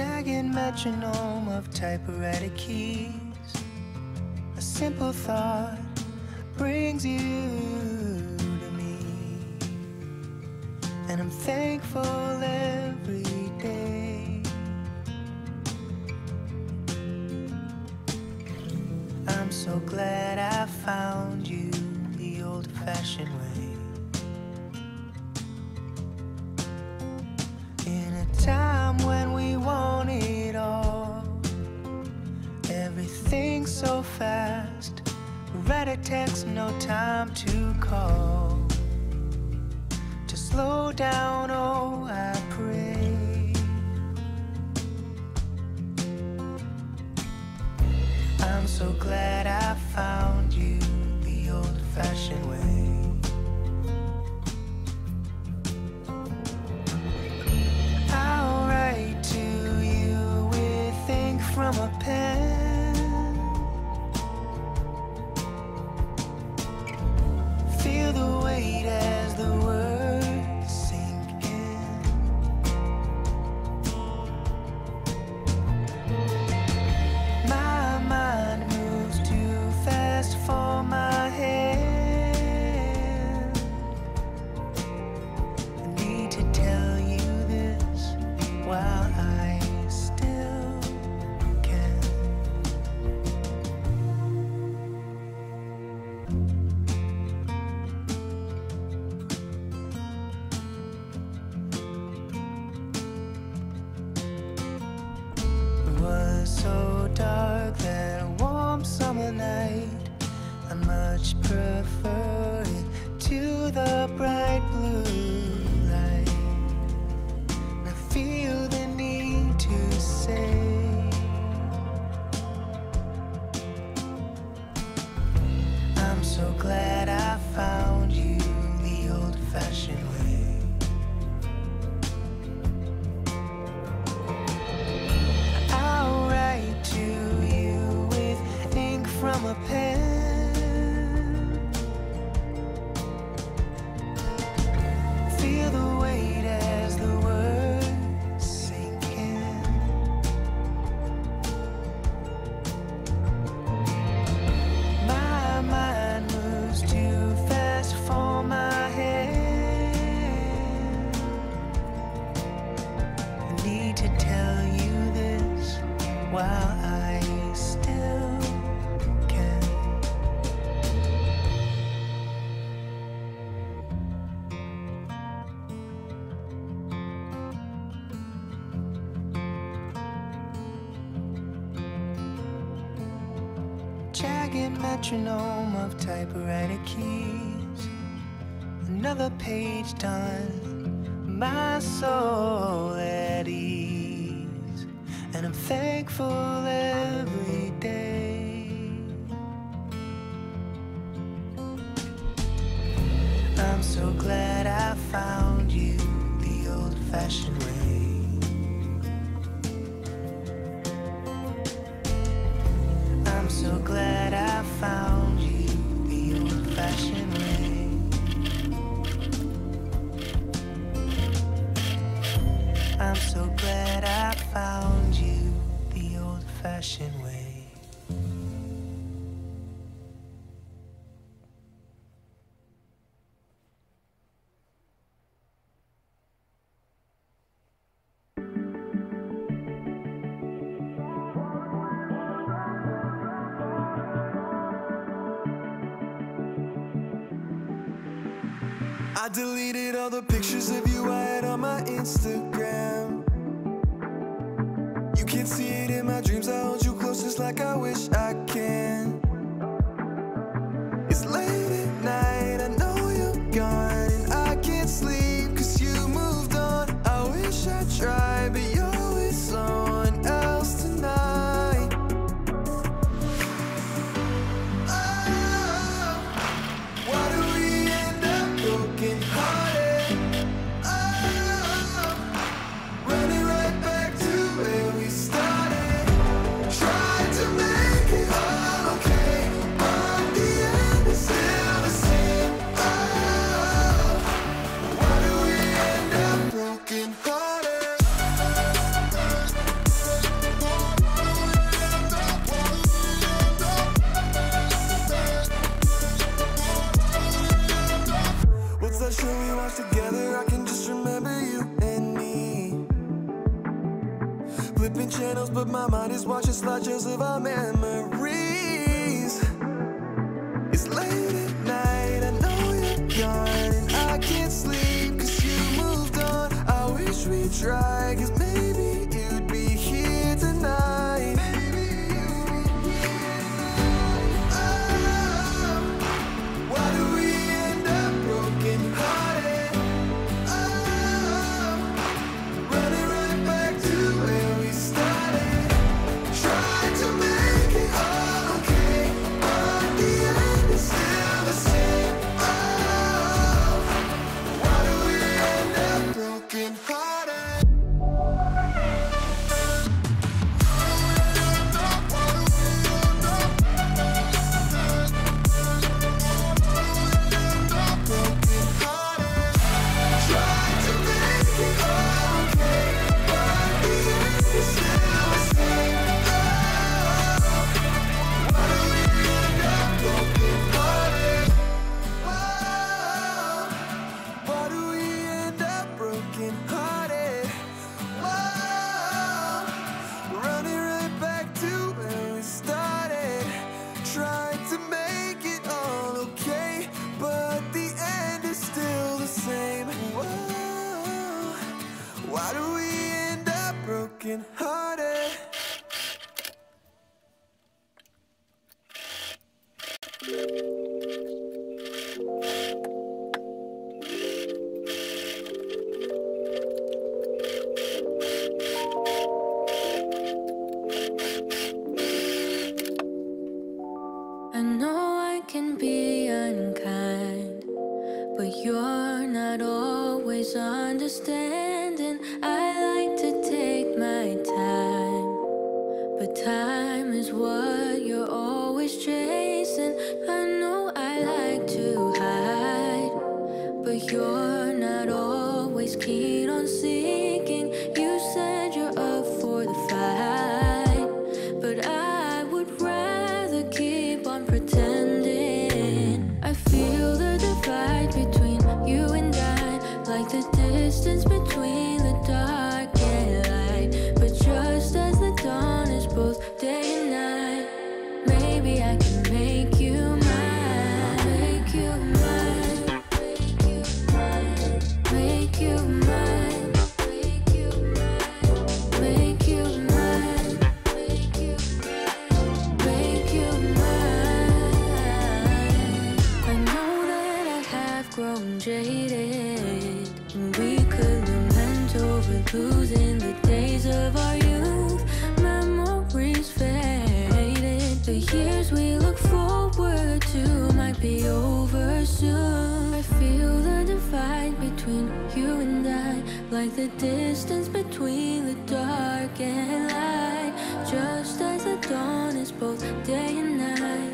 jagged metronome of typewriter keys. A simple thought brings you to me, and I'm thankful every day. I'm so glad I found you the old-fashioned way. In a time when we want it all, everything so fast. Write a text, no time to call. To slow down, oh, I pray. I'm so glad I found you the old-fashioned way. I'll write to you with ink from a pen. Feel the weight as the words sink in. My mind moves too fast for my hand. I need to tell you this while I still can. It was so dark that warm summer night. I much prefer it to the bright blue light. And I feel the need to say, I'm so glad I found you the old-fashioned way. I'll write to you with ink from a pen. Feel the weight as the words sink in. My mind moves too fast for my hand. I need to tell you this while I still can. Jagged metronome of typewriter keys. Another page done, my soul at ease. And I'm thankful every day. I'm so glad I found you the old-fashioned way. I'm so glad I found you the old-fashioned way. I'm so glad I found you the old-fashioned way. I deleted all the pictures of you I had on my Instagram. You can't see it in my dreams, I hold you close just like I wish I can. It's late at night, I know you're gone, and I can't sleep cause you moved on. I wish I tried, but you're with someone else tonight. Oh, why do we end up broken hearted? Oh, running right back to where we started. Tried to make it hard. just watching slideshows of our memories. It's late at night, I know you're gone, and I can't sleep 'cause you moved on. I wish we tried, 'cause maybe you'd be here tonight. Why do we end up broken hearted? Running right back to where we started. Trying to make it all okay, but the end is still the same. Why do we end up broken hearted? Why do we end up broken hearted? I know I can be unkind, but you're not always understanding. I like to take my time, but time is what you're always chasing. I know I like to hide, but you're not always keen on seeking. You said you're up for the fight, but I would rather keep on pretending. I feel the divide between you and I, like the distance between the dark and light. But just as the dawn is both day and night, maybe I can make you mine. Make you mine. Make you mine. Make you mine. Make you mine. Make you mine. I know that I have grown jaded, and we could lament over losing the days of our youth. Memories faded, the years we look forward to might be over soon. I feel the divide between you and I, like the distance between the dark and light. Just as the dawn is both day and night,